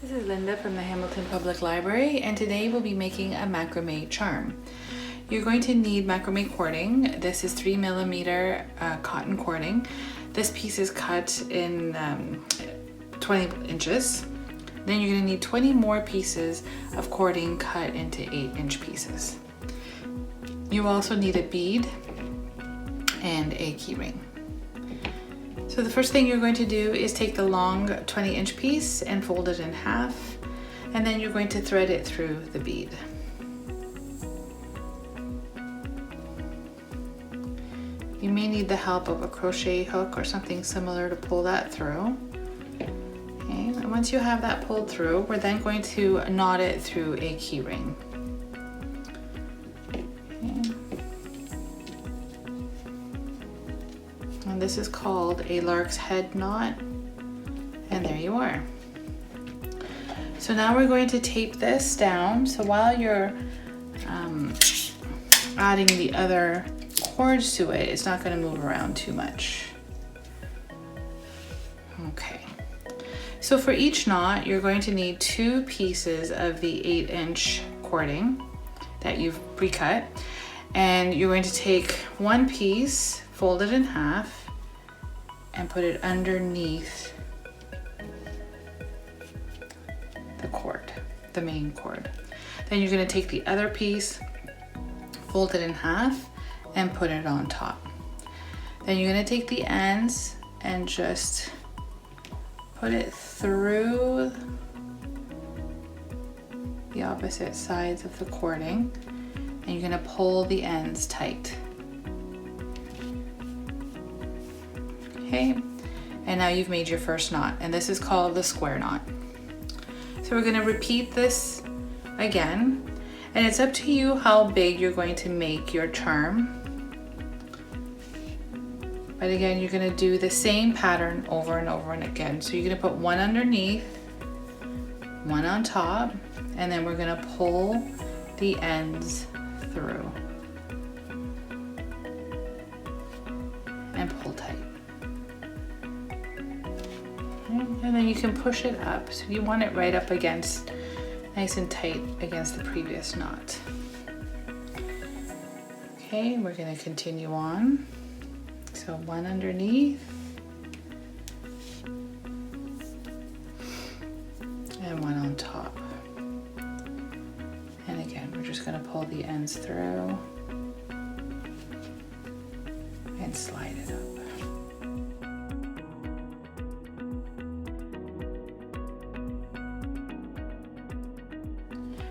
This is Linda from the Hamilton Public Library, and today we'll be making a macrame charm. You're going to need macrame cording. This is 3mm cotton cording. This piece is cut in 20 inches. Then you're going to need 20 more pieces of cording cut into 8-inch pieces. You also need a bead and a key ring. So the first thing you're going to do is take the long 20-inch piece and fold it in half, and then you're going to thread it through the bead. You may need the help of a crochet hook or something similar to pull that through. Okay, and once you have that pulled through, we're then going to knot it through a key ring. And this is called a lark's head knot, and there you are. So now we're going to tape this down, so while you're adding the other cords to it, it's not going to move around too much. Okay, so for each knot you're going to need 2 pieces of the 8-inch cording that you've pre-cut, and you're going to take one piece, fold it in half, and put it underneath the cord, the main cord. Then you're going to take the other piece, fold it in half, and put it on top. Then you're going to take the ends and just put it through the opposite sides of the cording, and you're going to pull the ends tight. Okay, and now you've made your first knot, and this is called the square knot. So we're going to repeat this again, and it's up to you how big you're going to make your charm. But again, you're going to do the same pattern over and over and again. So you're going to put one underneath, one on top, and then we're going to pull the ends through and pull tight. And then you can push it up, so you want it right up against, nice and tight against the previous knot. Okay, we're going to continue on. So one underneath and one on top. And again, we're just going to pull the ends through and slide it up.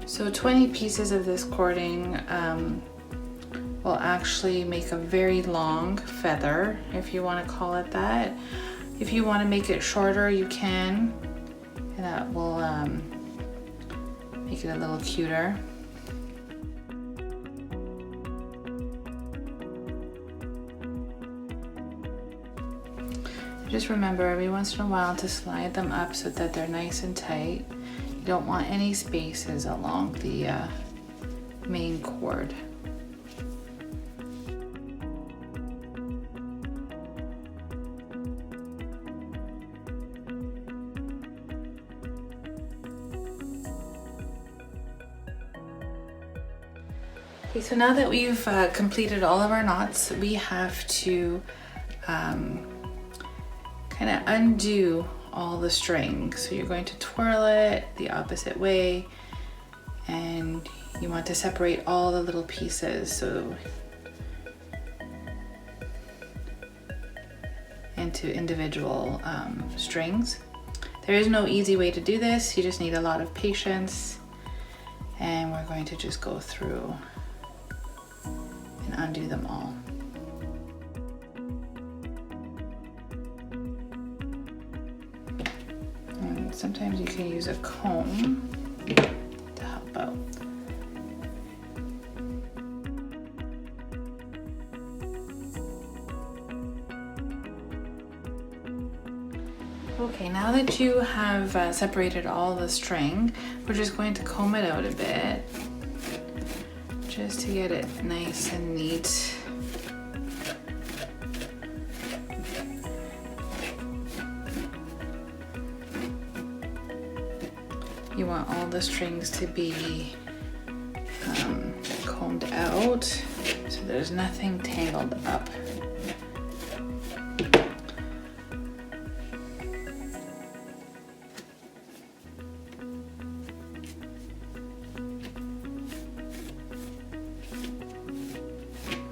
So 20 pieces of this cording will actually make a very long feather, if you want to call it that. If you want to make it shorter, you can, and that will make it a little cuter. Just remember every once in a while to slide them up so that they're nice and tight. You don't want any spaces along the main cord. Okay, so now that we've completed all of our knots, we have to kind of undo all the string. So you're going to twirl it the opposite way, and you want to separate all the little pieces so into individual strings. There is no easy way to do this. You just need a lot of patience, and we're going to just go through and undo them all. And sometimes you can use a comb to help out. Okay, now that you have separated all the string, we're just going to comb it out a bit, just to get it nice and neat. You want all the strings to be combed out so there's nothing tangled up.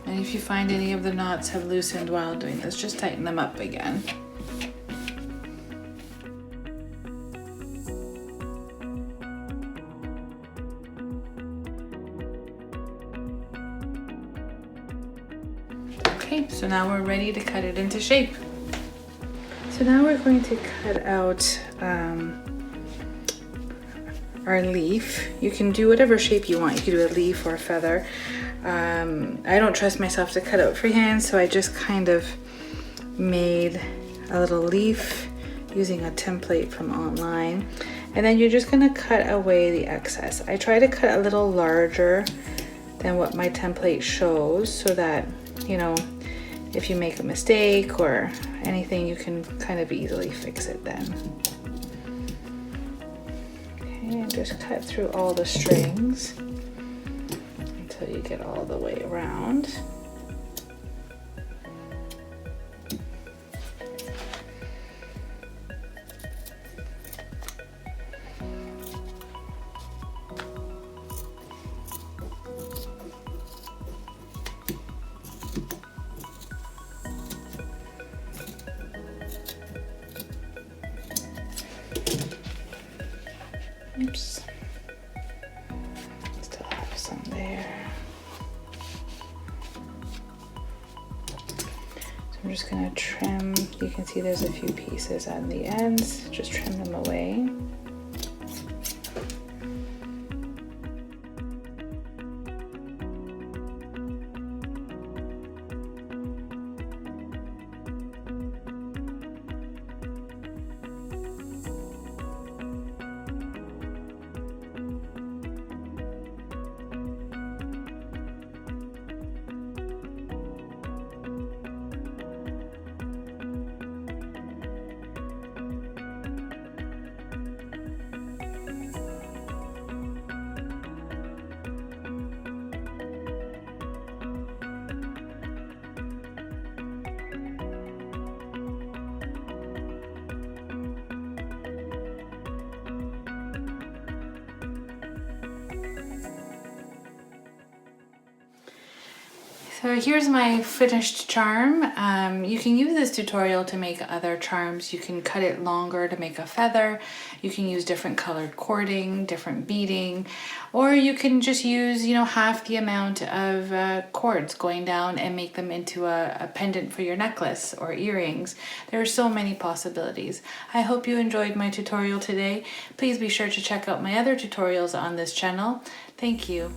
And if you find any of the knots have loosened while doing this, just tighten them up again. Okay, so now we're ready to cut it into shape. So now we're going to cut out our leaf. You can do whatever shape you want. You can do a leaf or a feather. I don't trust myself to cut out freehand, so I just kind of made a little leaf using a template from online. And then you're just gonna cut away the excess. I try to cut a little larger than what my template shows so that, you know, if you make a mistake or anything, you can kind of easily fix it then. Okay, and just cut through all the strings until you get all the way around. Oops, still have some there. So I'm just gonna trim. You can see there's a few pieces on the ends. Just trim them away. So here's my finished charm. You can use this tutorial to make other charms. You can cut it longer to make a feather. You can use different colored cording, different beading, or you can just use, you know, half the amount of cords going down and make them into a pendant for your necklace or earrings. There are so many possibilities. I hope you enjoyed my tutorial today. Please be sure to check out my other tutorials on this channel. Thank you.